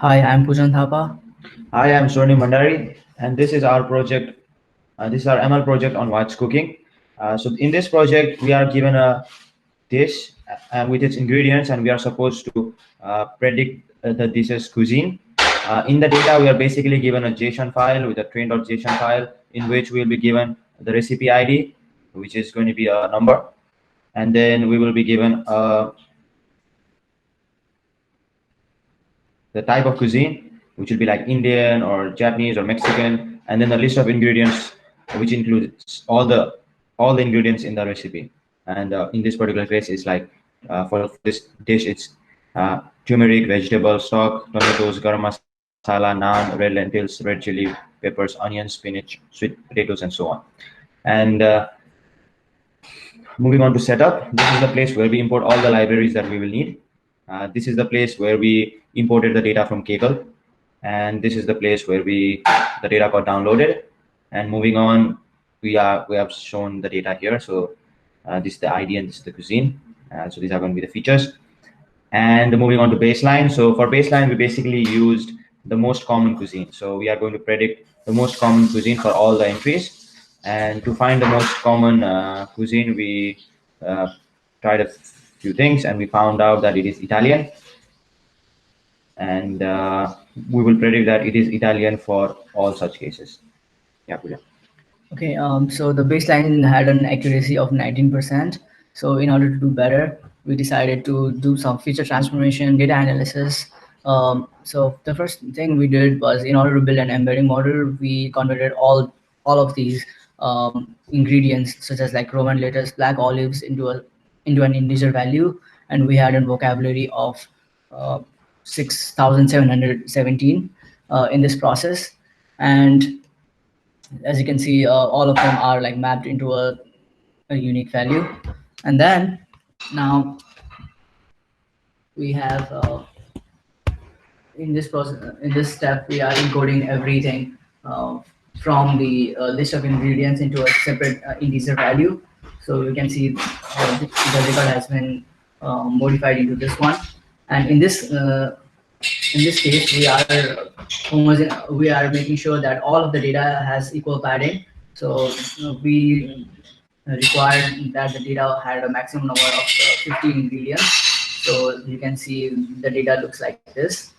Hi, I'm Pujan Thapa. Hi, I'm Sony Mandari, and this is our project. This is our ML project on what's cooking. So in this project, we are given a dish with its ingredients, and we are supposed to predict the dish's cuisine. In the data, we are basically given a JSON file with a train.json file in which we will be given the recipe ID, which is going to be a number, and then we will be given the type of cuisine, which will be like Indian or Japanese or Mexican, and then the list of ingredients, which includes all the ingredients in the recipe. And in this particular case, it's like for this dish, it's turmeric, vegetable stock, tomatoes, garam masala, naan, red lentils, red chili, peppers, onions, spinach, sweet potatoes, and so on. And moving on to setup, this is the place where we import all the libraries that we will need. This is the place where we imported the data from Kaggle, and this is the place where the data got downloaded. And moving on, we have shown the data here. So this is the ID and this is the cuisine. So these are going to be the features. And moving on to baseline. So for baseline, we basically used the most common cuisine. So we are going to predict the most common cuisine for all the entries. And to find the most common cuisine, we uh, tried a few things and we found out that it is Italian. And we will predict that it is Italian for all such cases. Yeah, Pooja. Okay, so the baseline had an accuracy of 19%. So in order to do better, we decided to do some feature transformation, data analysis. So the first thing we did was, in order to build an embedding model, we converted all of these ingredients, such as like Roman letters, black olives, into an integer value, and we had a vocabulary of 6,717 in this process. And as you can see, all of them are like mapped into a unique value. And then now we have in this process, in this step, we are encoding everything from the list of ingredients into a separate integer value. So we can see the record has been modified into this one. And in this case, we are making sure that all of the data has equal padding. So we required that the data had a maximum number of 15 ingredients. So you can see the data looks like this.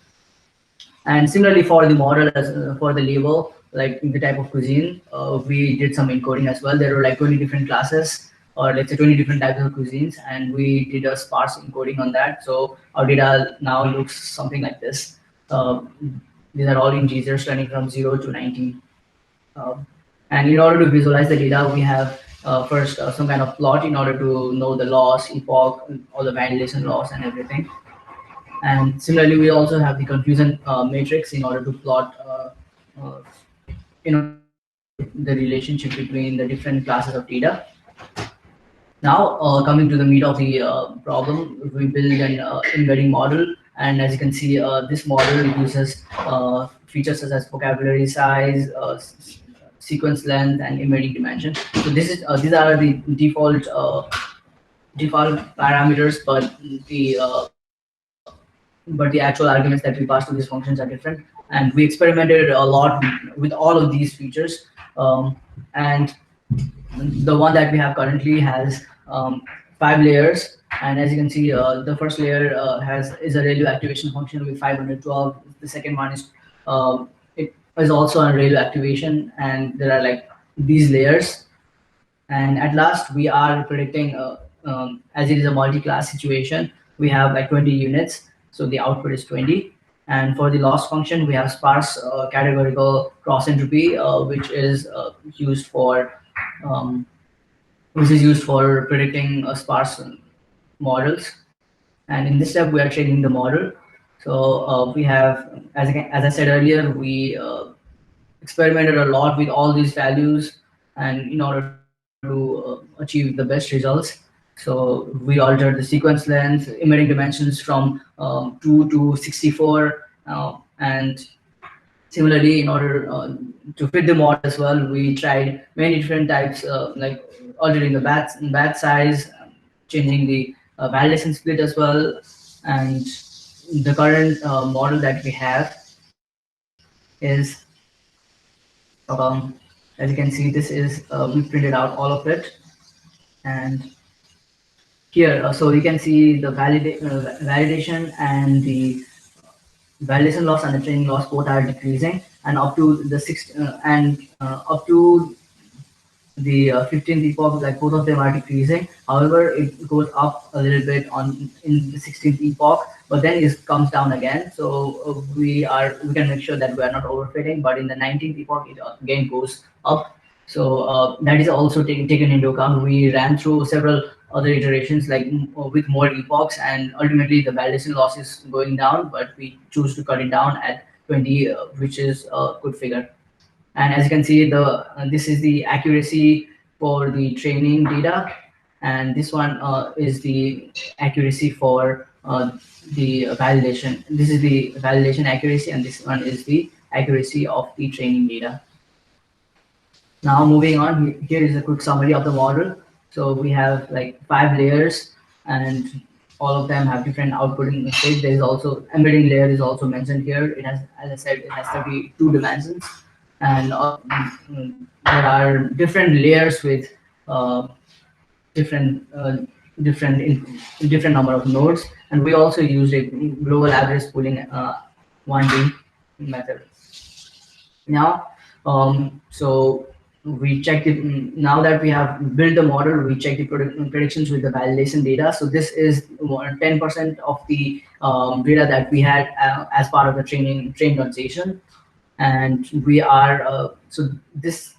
And similarly for the model, as for the label, like the type of cuisine, we did some encoding as well. There were like 20 different classes, or let's say 20 different types of cuisines, and we did a sparse encoding on that. So our data now looks something like this. Uh, these are all integers running from 0 to 19. Um, and in order to visualize the data, we have first some kind of plot in order to know the loss, epoch, all the validation loss and everything. And similarly, we also have the confusion matrix in order to plot uh, in order to show the relationship between the different classes of data. Now, coming to the meat of the problem, we build an embedding model, and as you can see, this model uses features such as vocabulary size, sequence length, and embedding dimension. So these are the default parameters, but the actual arguments that we pass to these functions are different. And we experimented a lot with all of these features. And the one that we have currently has 5 layers. And as you can see, the first layer is a ReLU activation function with 512. The second one is it is also a ReLU activation, and there are like these layers. And at last, we are predicting, as it is a multi-class situation, we have like 20 units. So the output is 20. And for the loss function, we have sparse categorical cross entropy, used for um, which is used for predicting sparse models. And in this step, we are training the model. So we have, as I said earlier, we experimented a lot with all these values, and in order to achieve the best results, so we altered the sequence length, emitting dimensions from 2 to 64, and similarly, in order to fit the model as well, we tried many different types, like altering the batch size, changing the validation split as well, and the current model that we have is, as you can see, this is we printed out all of it, and here, so you can see the validation and the validation loss and the training loss both are decreasing, and up to the up to the 15th epoch, like both of them are decreasing. However, it goes up a little bit on in the 16th epoch, but then it comes down again. So we can make sure that we are not overfitting. But in the 19th epoch, it again goes up. So that is also taken into account. We ran through several other iterations, like with more epochs, and ultimately the validation loss is going down. But we choose to cut it down at 20, which is a good figure. And as you can see, the this is the accuracy for the training data, and this one is the accuracy for the validation. This is the validation accuracy, and this one is the accuracy of the training data. Now moving on, here is a quick summary of the model. So we have like 5 layers, and all of them have different outputting state. There is also embedding layer is also mentioned here. It has, as I said, it has 32 dimensions, and there are different layers with different different number of nodes, and we also used a global average pooling 1D method. Now, so we check it. Now that we have built the model, we check the predictions with the validation data. So this is 10% of the data that we had as part of the train conversation, and we are so this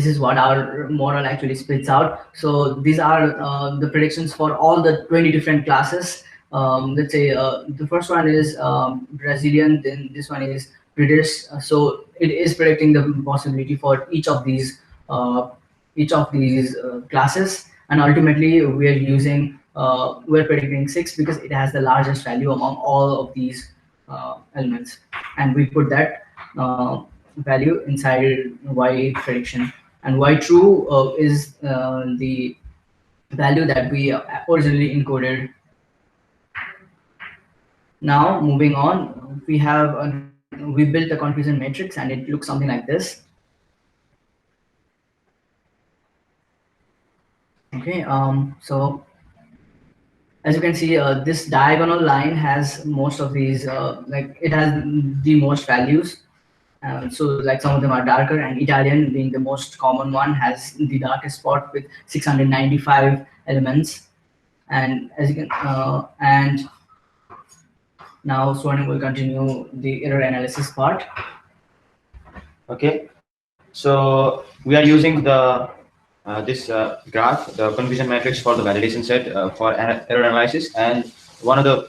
is what our model actually spits out. So these are the predictions for all the 20 different classes. Let's say the first one is Brazilian, then this one is British. So it is predicting the possibility for each of these classes, and ultimately we're predicting 6 because it has the largest value among all of these elements, and we put that value inside Y prediction, and Y true is the value that we originally encoded. Now moving on, we built a confusion matrix, and it looks something like this. Okay, so as you can see, this diagonal line has most of these, like it has the most values. So like some of them are darker, and Italian being the most common one has the darkest spot with 695 elements. And as you can, and now Swarnim will continue the error analysis part. Okay, so we are using the this graph, the confusion matrix for the validation set for error analysis, and one of the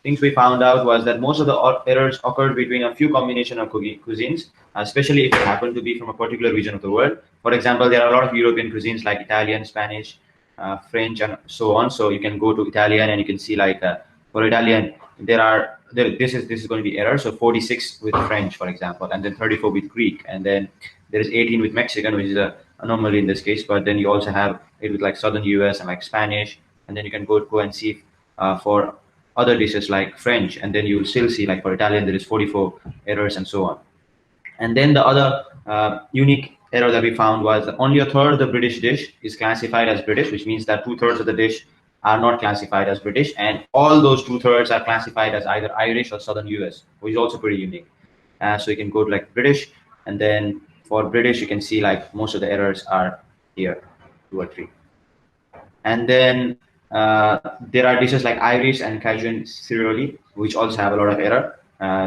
things we found out was that most of the errors occurred between a few combination of cuisines, especially if it happened to be from a particular region of the world. For example, there are a lot of European cuisines like Italian, Spanish, French, and so on. So you can go to Italian and you can see like for Italian, this is going to be error. So 46 with French, for example, and then 34 with Greek, and then there is 18 with Mexican, which is a anomaly in this case. But then you also have it with like Southern US and like Spanish, and then you can go and see for other dishes like French, and then you'll still see like for Italian there is 44 errors and so on. And then the other unique error that we found was that only a third of the British dish is classified as British, which means that 2/3 of the dish are not classified as British, and all those 2/3 are classified as either Irish or Southern US, which is also pretty unique. So you can go to like British, and then for British you can see like most of the errors are here, 2 or 3. And then there are dishes like Irish and Cajun Ciroli, which also have a lot of error.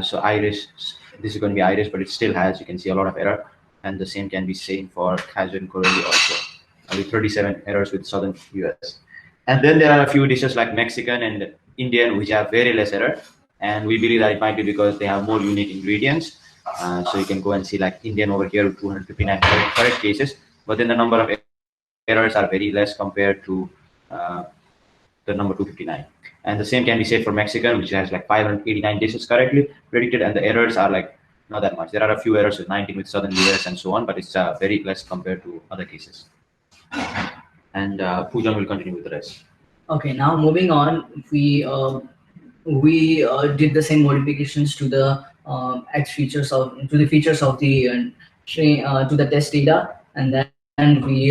So Irish, this is going to be Irish, but it still has, you can see a lot of error. And the same can be seen for Cajun Ciroli also, with 37 errors with Southern US. And then there are a few dishes like Mexican and Indian, which have very less error. And we believe that it might be because they have more unique ingredients. So you can go and see like Indian over here with 259 correct cases, but then the number of errors are very less compared to the number 259. And the same can be said for Mexican, which has like 589 dishes correctly predicted, and the errors are like not that much. There are a few errors with 19 with Southern US and so on, but it's very less compared to other cases. And Poojan will continue with the rest. Okay, now moving on, we we did the same modifications to the features of the to the test data, and then we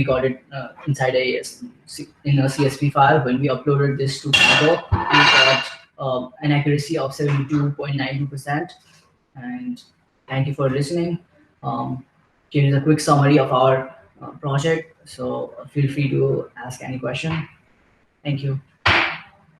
got it inside in a CSV file. When we uploaded this to Kaggle, we got an accuracy of 72.92%. And thank you for listening. Here is a quick summary of our project. So feel free to ask any question. Thank you.